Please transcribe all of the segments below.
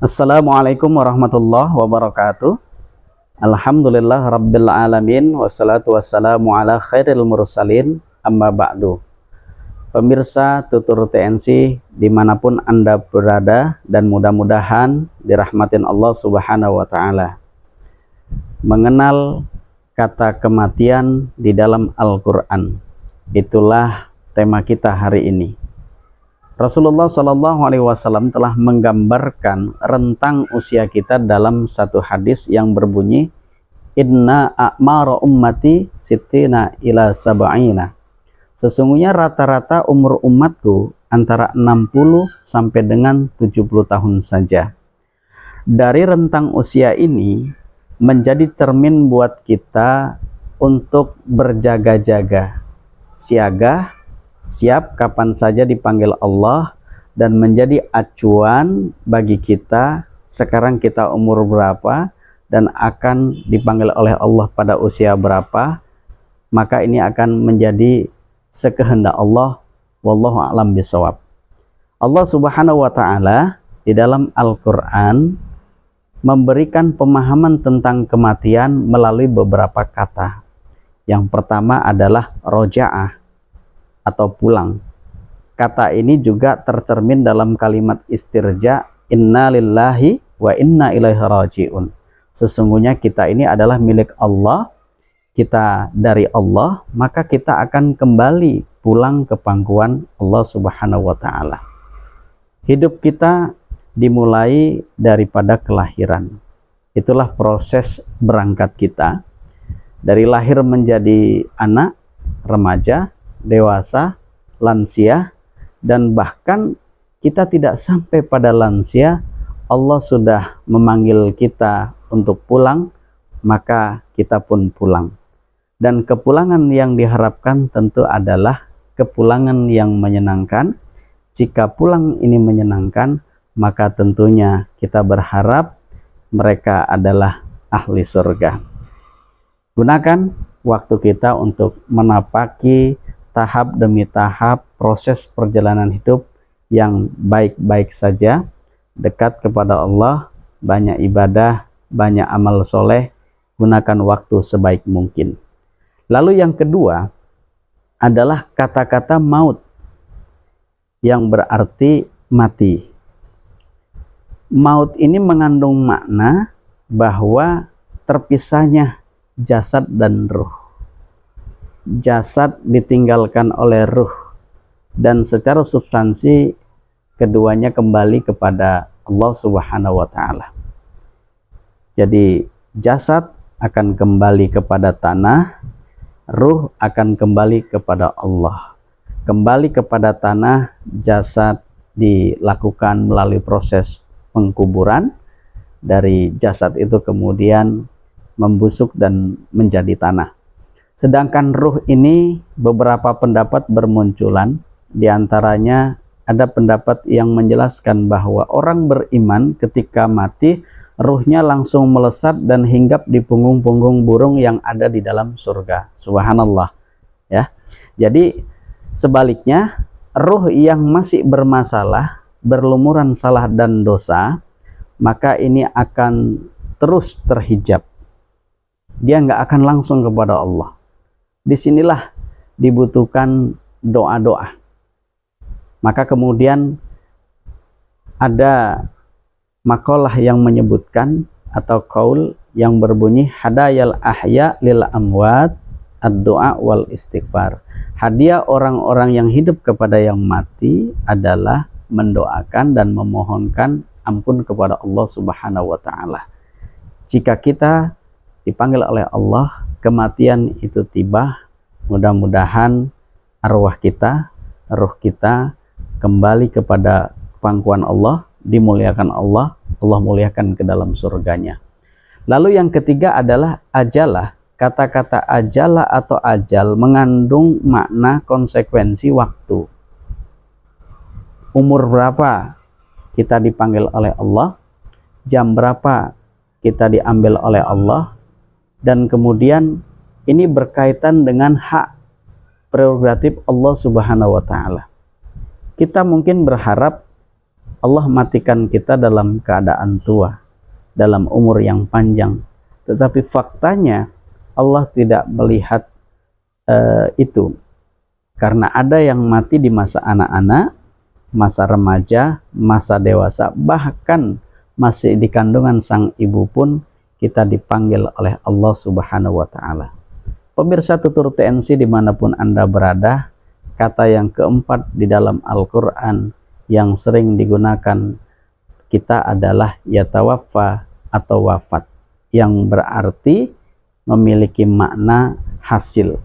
Assalamualaikum warahmatullahi wabarakatuh. Alhamdulillah rabbil alamin, wassalatu wassalamu ala khairil mursalin, amma ba'du. Pemirsa Tutur TNC dimanapun Anda berada, dan mudah-mudahan dirahmatin Allah subhanahu wa ta'ala. Mengenal kata kematian di dalam Al-Quran, itulah tema kita hari ini. Rasulullah SAW telah menggambarkan rentang usia kita dalam satu hadis yang berbunyi, Inna a'mara ummati sittina ila sab'ina. Sesungguhnya rata-rata umur umatku antara 60 sampai dengan 70 tahun saja. Dari rentang usia ini menjadi cermin buat kita untuk berjaga-jaga, siaga, siap kapan saja dipanggil Allah, dan menjadi acuan bagi kita sekarang kita umur berapa dan akan dipanggil oleh Allah pada usia berapa. Maka ini akan menjadi sekehendak Allah, wallahu a'lam bishawab. Allah subhanahu wa ta'ala di dalam Al-Quran memberikan pemahaman tentang kematian melalui beberapa kata. Yang pertama adalah roja'ah atau pulang. Kata ini juga tercermin dalam kalimat istirja, inna lillahi wa inna ilaihi raji'un. Sesungguhnya kita ini adalah milik Allah, kita dari Allah, maka kita akan kembali pulang ke pangkuan Allah subhanahu wa ta'ala. Hidup kita dimulai daripada kelahiran. Itulah proses berangkat kita. Dari lahir menjadi anak, remaja, dewasa, lansia, dan bahkan kita tidak sampai pada lansia, Allah sudah memanggil kita untuk pulang, maka kita pun pulang. Dan kepulangan yang diharapkan tentu adalah kepulangan yang menyenangkan. Jika pulang ini menyenangkan, maka tentunya kita berharap mereka adalah ahli surga. Gunakan waktu kita untuk menapaki tahap demi tahap proses perjalanan hidup yang baik-baik saja, dekat kepada Allah, banyak ibadah, banyak amal soleh, gunakan waktu sebaik mungkin. Lalu yang kedua adalah kata-kata maut, yang berarti mati. Maut ini mengandung makna bahwa terpisahnya jasad dan ruh. Jasad ditinggalkan oleh ruh, dan secara substansi keduanya kembali kepada Allah subhanahu wa ta'ala. Jadi jasad akan kembali kepada tanah, ruh akan kembali kepada Allah. Kembali kepada tanah, jasad dilakukan melalui proses pengkuburan. Dari jasad itu kemudian membusuk dan menjadi tanah. Sedangkan ruh ini beberapa pendapat bermunculan. Di antaranya ada pendapat yang menjelaskan bahwa orang beriman ketika mati, ruhnya langsung melesat dan hinggap di punggung-punggung burung yang ada di dalam surga. Subhanallah. Ya. Jadi sebaliknya, ruh yang masih bermasalah, berlumuran salah dan dosa, maka ini akan terus terhijab. Dia nggak akan langsung kepada Allah. Disinilah dibutuhkan doa-doa. Maka kemudian ada makalah yang menyebutkan atau qaul yang berbunyi hadayal ahya lil amwat ad-doa wal istighfar. Hadiah orang-orang yang hidup kepada yang mati adalah mendoakan dan memohonkan ampun kepada Allah subhanahu wa ta'ala. Jika kita dipanggil oleh Allah, kematian itu tiba, mudah-mudahan arwah kita, ruh kita kembali kepada pangkuan Allah, dimuliakan Allah, Allah muliakan ke dalam surganya. Lalu yang ketiga adalah ajalah. Kata-kata ajalah atau ajal mengandung makna konsekuensi waktu. Umur berapa kita dipanggil oleh Allah, jam berapa kita diambil oleh Allah, dan kemudian ini berkaitan dengan hak prerogatif Allah subhanahu wa ta'ala. Kita mungkin berharap Allah matikan kita dalam keadaan tua, dalam umur yang panjang. Tetapi faktanya Allah tidak melihat itu. Karena ada yang mati di masa anak-anak, masa remaja, masa dewasa, bahkan masih di kandungan sang ibu pun kita dipanggil oleh Allah Subhanahu wa Ta'ala. Pemirsa Tutur TNC dimanapun Anda berada, kata yang keempat di dalam Al-Quran yang sering digunakan kita adalah yatawaffa atau wafat, yang berarti memiliki makna hasil.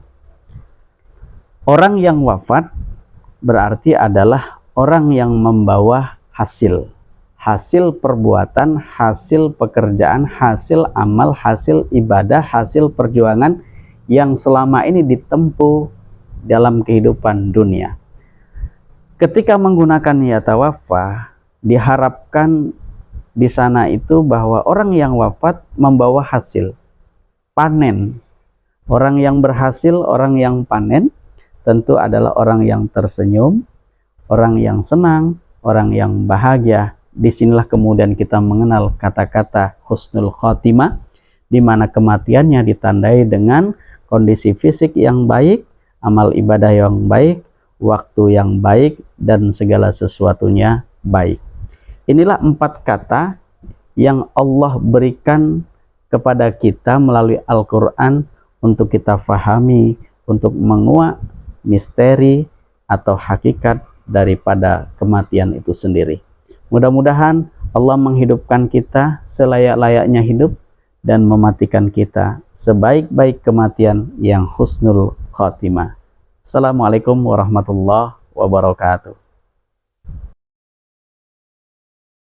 Orang yang wafat berarti adalah orang yang membawa hasil. Hasil perbuatan, hasil pekerjaan, hasil amal, hasil ibadah, hasil perjuangan yang selama ini ditempuh dalam kehidupan dunia. Ketika menggunakan yatawaffa, diharapkan di sana itu bahwa orang yang wafat membawa hasil, panen. Orang yang berhasil, orang yang panen, tentu adalah orang yang tersenyum, orang yang senang, orang yang bahagia. Disinilah kemudian kita mengenal kata-kata husnul khotimah, di mana kematiannya ditandai dengan kondisi fisik yang baik, amal ibadah yang baik, waktu yang baik, dan segala sesuatunya baik. Inilah 4 kata yang Allah berikan kepada kita melalui Al-Quran untuk kita fahami, untuk menguak misteri atau hakikat daripada kematian itu sendiri. Mudah-mudahan Allah menghidupkan kita selayak-layaknya hidup dan mematikan kita sebaik-baik kematian yang husnul khotimah. Assalamualaikum warahmatullahi wabarakatuh.